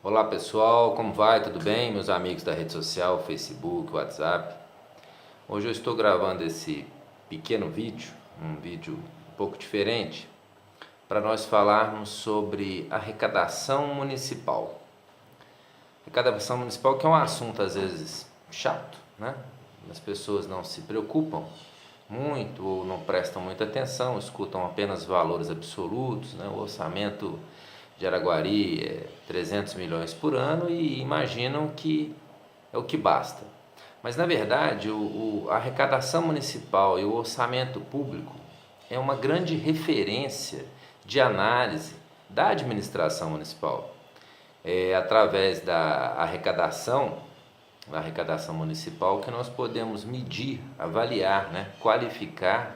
Olá pessoal, como vai? Tudo bem? Meus amigos da rede social, Facebook, WhatsApp. Hoje eu estou gravando esse pequeno vídeo, um vídeo um pouco diferente, para nós falarmos sobre arrecadação municipal. Arrecadação municipal que é um assunto às vezes chato, né? As pessoas não se preocupam muito ou não prestam muita atenção, escutam apenas valores absolutos, né? O orçamento de Araguari é 300 milhões por ano e imaginam que é o que basta. Mas na verdade a arrecadação municipal e o orçamento público é uma grande referência de análise da administração municipal. É através da arrecadação municipal que nós podemos medir, avaliar, né, qualificar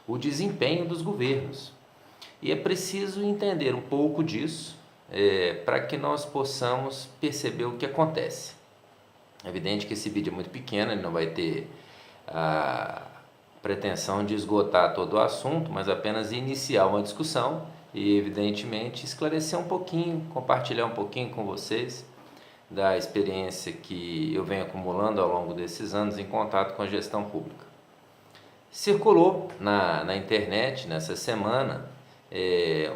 o desempenho dos governos. E é preciso entender um pouco disso para que nós possamos perceber o que acontece. É evidente que esse vídeo é muito pequeno, ele não vai ter a pretensão de esgotar todo o assunto, mas apenas iniciar uma discussão e, evidentemente, esclarecer um pouquinho, compartilhar um pouquinho com vocês da experiência que eu venho acumulando ao longo desses anos em contato com a gestão pública. Circulou na internet nessa semana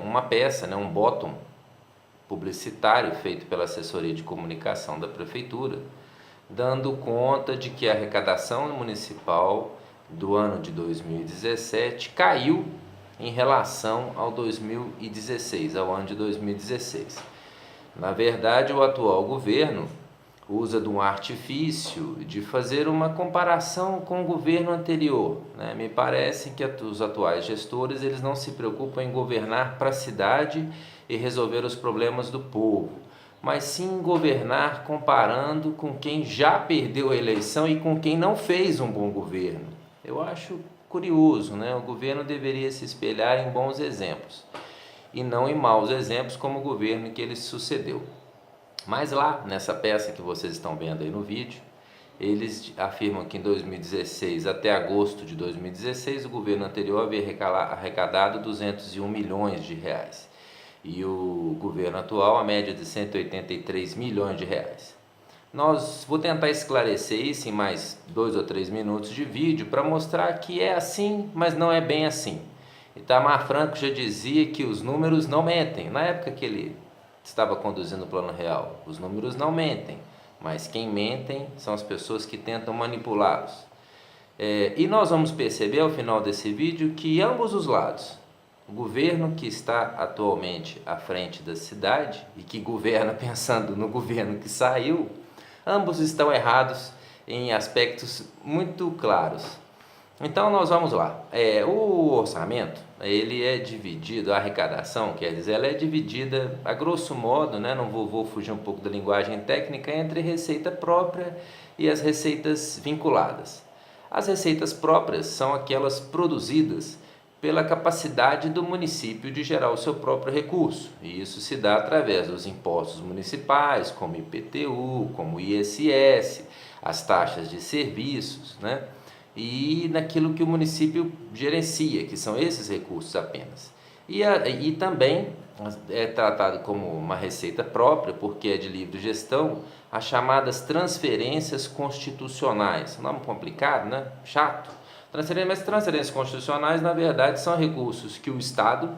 uma peça, né, um bottom publicitário feito pela assessoria de comunicação da prefeitura, dando conta de que a arrecadação municipal do ano de 2017 caiu em relação ao 2016, ao ano de 2016. Na verdade, o atual governo usa de um artifício de fazer uma comparação com o governo anterior, né? Me parece que os atuais gestores eles não se preocupam em governar para a cidade e resolver os problemas do povo, mas sim governar comparando com quem já perdeu a eleição e com quem não fez um bom governo. Eu acho curioso, né? O governo deveria se espelhar em bons exemplos e não em maus exemplos como o governo que ele sucedeu. Mas lá, nessa peça que vocês estão vendo aí no vídeo, eles afirmam que em 2016 até agosto de 2016 o governo anterior havia arrecadado 201 milhões de reais e o governo atual a média de 183 milhões de reais. Vou tentar esclarecer isso em mais 2 ou 3 minutos de vídeo para mostrar que é assim, mas não é bem assim. Itamar Franco já dizia que os números não mentem. Na época que ele estava conduzindo o Plano Real, os números não mentem, mas quem mentem são as pessoas que tentam manipulá-los. E nós vamos perceber ao final desse vídeo que ambos os lados, o governo que está atualmente à frente da cidade e que governa pensando no governo que saiu, ambos estão errados em aspectos muito claros. Então nós vamos lá. O orçamento ele é dividido, a arrecadação, quer dizer, ela é dividida a grosso modo, né? Não vou fugir um pouco da linguagem técnica, entre receita própria e as receitas vinculadas. As receitas próprias são aquelas produzidas pela capacidade do município de gerar o seu próprio recurso, e isso se dá através dos impostos municipais, como IPTU, como ISS, as taxas de serviços, né? E naquilo que o município gerencia, que são esses recursos apenas. E também é tratado como uma receita própria, porque é de livre gestão, as chamadas transferências constitucionais. Nome complicado, né? Chato. Mas transferências constitucionais, na verdade, são recursos que o Estado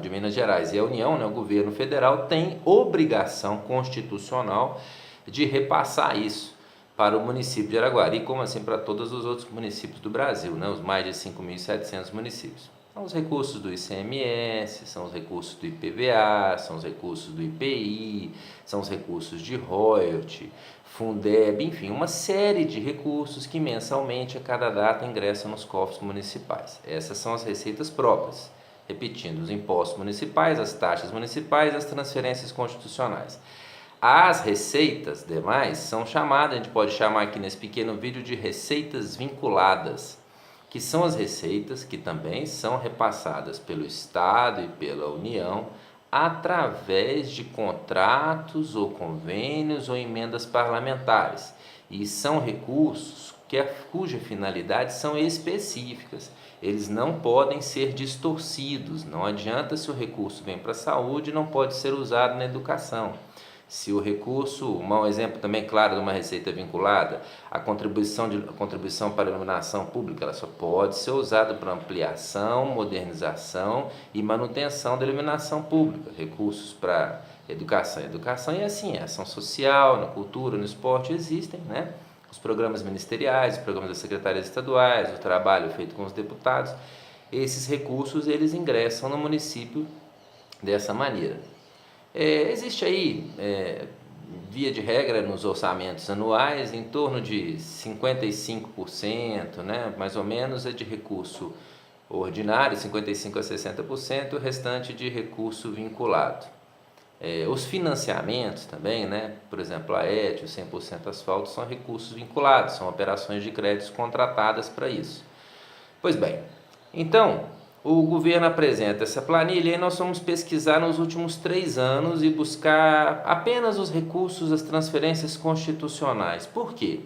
de Minas Gerais e a União, né, o governo federal, tem obrigação constitucional de repassar isso para o município de Araguari, como assim para todos os outros municípios do Brasil, né? Os mais de 5.700 municípios. São os recursos do ICMS, são os recursos do IPVA, são os recursos do IPI, são os recursos de royalty, Fundeb, enfim, uma série de recursos que mensalmente a cada data ingressam nos cofres municipais. Essas são as receitas próprias, repetindo, os impostos municipais, as taxas municipais, as transferências constitucionais. As receitas demais são chamadas, a gente pode chamar aqui nesse pequeno vídeo de receitas vinculadas, que são as receitas que também são repassadas pelo Estado e pela União através de contratos ou convênios ou emendas parlamentares. E são recursos cuja finalidades são específicas. eles não podem ser distorcidos. Não adianta, se o recurso vem para a saúde, não pode ser usado na educação. Se o recurso, um exemplo também claro de uma receita vinculada, a contribuição para a iluminação pública, ela só pode ser usada para ampliação, modernização e manutenção da iluminação pública. Recursos para educação. Educação é assim, é ação social, na cultura, no esporte existem, né? Os programas ministeriais, os programas das secretarias estaduais, o trabalho feito com os deputados. Esses recursos, eles ingressam no município dessa maneira. Existe aí, via de regra, nos orçamentos anuais, em torno de 55%, né, mais ou menos, é de recurso ordinário, 55% a 60%, o restante de recurso vinculado. Os financiamentos também, né, por exemplo, a ET, o 100% asfalto, são recursos vinculados, são operações de créditos contratadas para isso. Pois bem, então, o governo apresenta essa planilha e nós vamos pesquisar nos últimos 3 anos e buscar apenas os recursos, as transferências constitucionais. Por quê?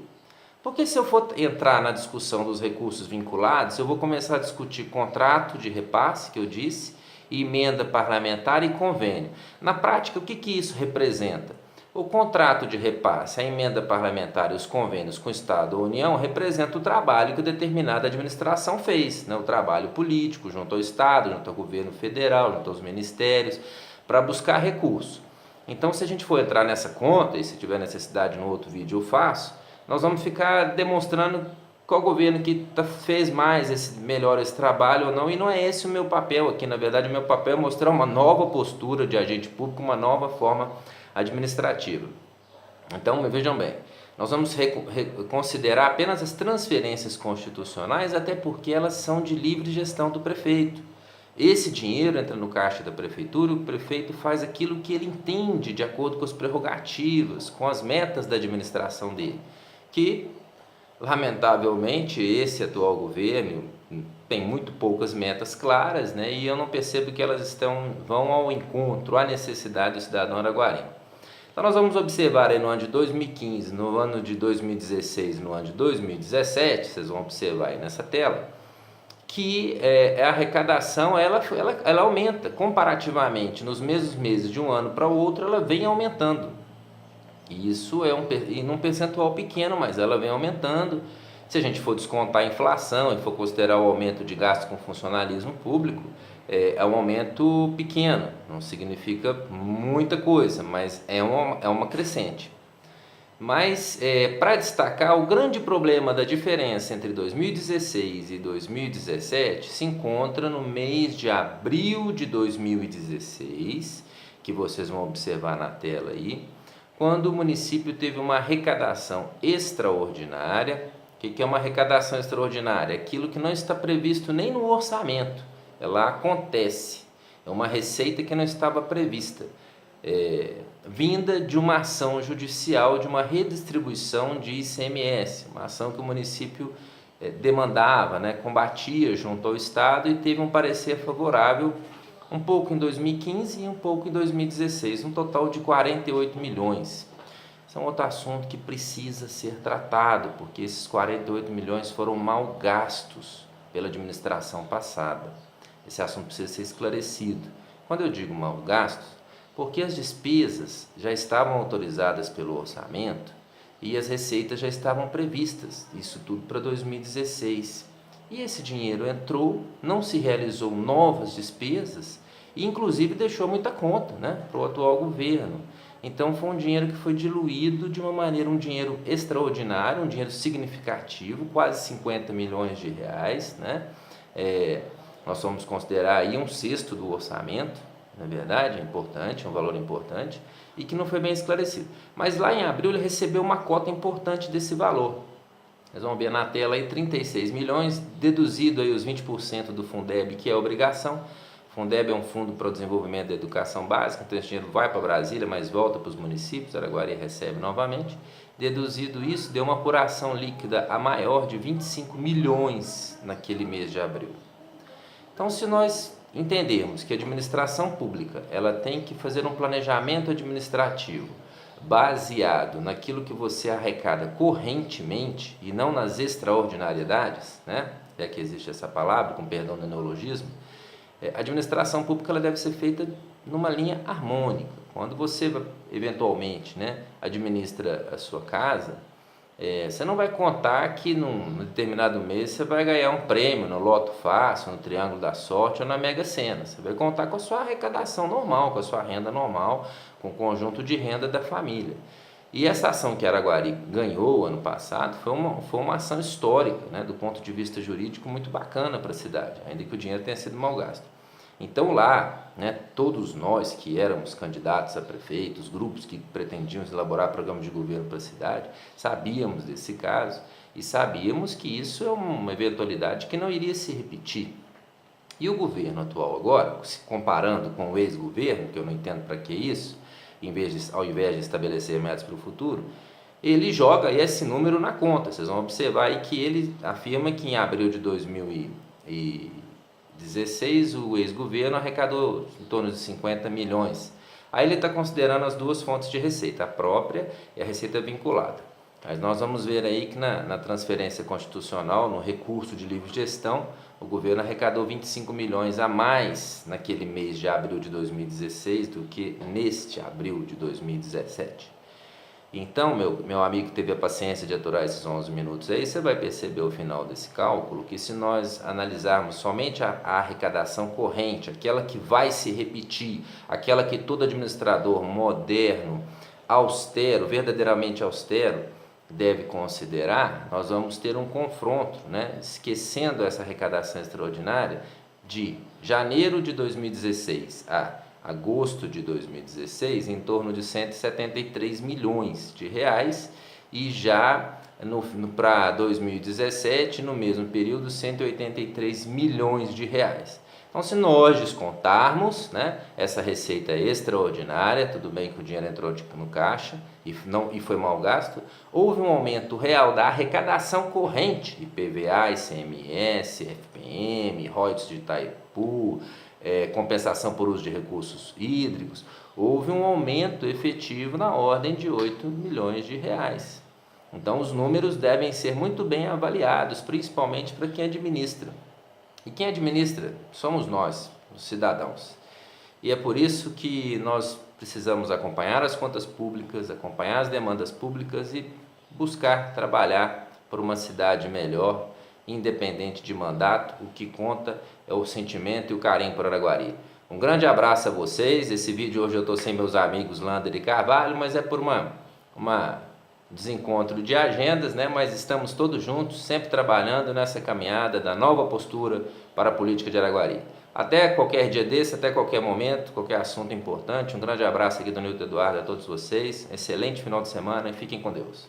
Porque se eu for entrar na discussão dos recursos vinculados, eu vou começar a discutir contrato de repasse, que eu disse, emenda parlamentar e convênio. Na prática, o que isso representa? O contrato de repasse, a emenda parlamentar e os convênios com o Estado ou União representam o trabalho que determinada administração fez, né? O trabalho político junto ao Estado, junto ao governo federal, junto aos ministérios, para buscar recursos. Então, se a gente for entrar nessa conta, e se tiver necessidade no outro vídeo eu faço, nós vamos ficar demonstrando qual governo que fez mais, melhor esse trabalho ou não, e não é esse o meu papel aqui. Na verdade, o meu papel é mostrar uma nova postura de agente público, uma nova forma administrativa. Então, vejam bem, nós vamos considerar apenas as transferências constitucionais, até porque elas são de livre gestão do prefeito. Esse dinheiro entra no caixa da prefeitura, o prefeito faz aquilo que ele entende de acordo com as prerrogativas, com as metas da administração dele, que, lamentavelmente, esse atual governo tem muito poucas metas claras, né? E eu não percebo que elas vão ao encontro, à necessidade do cidadão araguarino. Então nós vamos observar aí no ano de 2015, no ano de 2016, no ano de 2017, vocês vão observar aí nessa tela, que a arrecadação ela aumenta comparativamente nos mesmos meses de um ano para o outro, ela vem aumentando. E isso é num percentual pequeno, mas ela vem aumentando. Se a gente for descontar a inflação e for considerar o aumento de gasto com funcionalismo público, é um aumento pequeno, não significa muita coisa, mas é uma crescente. Mas, para destacar, o grande problema da diferença entre 2016 e 2017 se encontra no mês de abril de 2016, que vocês vão observar na tela aí, quando o município teve uma arrecadação extraordinária. O que é uma arrecadação extraordinária? Aquilo que não está previsto nem no orçamento, ela acontece, é uma receita que não estava prevista, vinda de uma ação judicial, de uma redistribuição de ICMS, uma ação que o município demandava, né, combatia junto ao Estado, e teve um parecer favorável um pouco em 2015 e um pouco em 2016, um total de 48 milhões. Esse é um outro assunto que precisa ser tratado, porque esses 48 milhões foram mal gastos pela administração passada. Esse assunto precisa ser esclarecido. Quando eu digo mal gastos, porque as despesas já estavam autorizadas pelo orçamento e as receitas já estavam previstas, isso tudo para 2016. E esse dinheiro entrou, não se realizou novas despesas e inclusive deixou muita conta, né, para o atual governo. Então foi um dinheiro que foi diluído de uma maneira, um dinheiro extraordinário, um dinheiro significativo, quase 50 milhões de reais, né? Nós vamos considerar aí 1/6 do orçamento, na verdade, é importante, é um valor importante, e que não foi bem esclarecido. Mas lá em abril ele recebeu uma cota importante desse valor. Vocês vão ver na tela aí 36 milhões, deduzido aí os 20% do Fundeb, que é obrigação. O Fundeb é um fundo para o desenvolvimento da educação básica, então esse dinheiro vai para Brasília, mas volta para os municípios, Araguari recebe novamente. Deduzido isso, deu uma apuração líquida a maior de 25 milhões naquele mês de abril. Então, se nós entendermos que a administração pública ela tem que fazer um planejamento administrativo baseado naquilo que você arrecada correntemente e não nas extraordinariedades, né? é que existe essa palavra, com perdão do neologismo, a administração pública ela deve ser feita numa linha harmônica. Quando você, eventualmente, né, administra a sua casa, você não vai contar que num determinado mês você vai ganhar um prêmio no Loto Fácil, no Triângulo da Sorte ou na Mega Sena. Você vai contar com a sua arrecadação normal, com a sua renda normal, com o conjunto de renda da família. E essa ação que Araguari ganhou ano passado foi uma ação histórica, né, do ponto de vista jurídico, muito bacana para a cidade, ainda que o dinheiro tenha sido mal gasto. Então lá, né, todos nós que éramos candidatos a prefeito, os grupos que pretendiam elaborar programas de governo para a cidade, sabíamos desse caso e sabíamos que isso é uma eventualidade que não iria se repetir. E o governo atual agora, se comparando com o ex-governo, que eu não entendo para que isso, ao invés de estabelecer metas para o futuro, ele joga esse número na conta. Vocês vão observar aí que ele afirma que em abril de 2016 o ex-governo arrecadou em torno de 50 milhões. Aí ele está considerando as duas fontes de receita, a própria e a receita vinculada. Mas nós vamos ver aí que na transferência constitucional, no recurso de livre gestão, o governo arrecadou 25 milhões a mais naquele mês de abril de 2016 do que neste abril de 2017. Então, meu amigo que teve a paciência de aturar esses 11 minutos aí, você vai perceber ao final desse cálculo que se nós analisarmos somente a arrecadação corrente, aquela que vai se repetir, aquela que todo administrador moderno, austero, verdadeiramente austero, deve considerar, nós vamos ter um confronto, né, esquecendo essa arrecadação extraordinária, de janeiro de 2016 a agosto de 2016, em torno de 173 milhões de reais, e já para 2017, no mesmo período, 183 milhões de reais. Então, se nós descontarmos, né, essa receita extraordinária, tudo bem que o dinheiro entrou no caixa e foi mal gasto, houve um aumento real da arrecadação corrente, IPVA, ICMS, FPM, royalties de Itaipu, compensação por uso de recursos hídricos, houve um aumento efetivo na ordem de 8 milhões de reais. Então, os números devem ser muito bem avaliados, principalmente para quem administra. E quem administra somos nós, os cidadãos. E é por isso que nós precisamos acompanhar as contas públicas, acompanhar as demandas públicas e buscar trabalhar por uma cidade melhor, independente de mandato. O que conta é o sentimento e o carinho por Araguari. Um grande abraço a vocês. Esse vídeo hoje eu estou sem meus amigos Lander e Carvalho, mas é por uma desencontro de agendas, né? Mas estamos todos juntos, sempre trabalhando nessa caminhada da nova postura para a política de Araguari. Até qualquer dia desse, até qualquer momento, qualquer assunto importante. Um grande abraço aqui do Nilton Eduardo a todos vocês. Excelente final de semana e fiquem com Deus.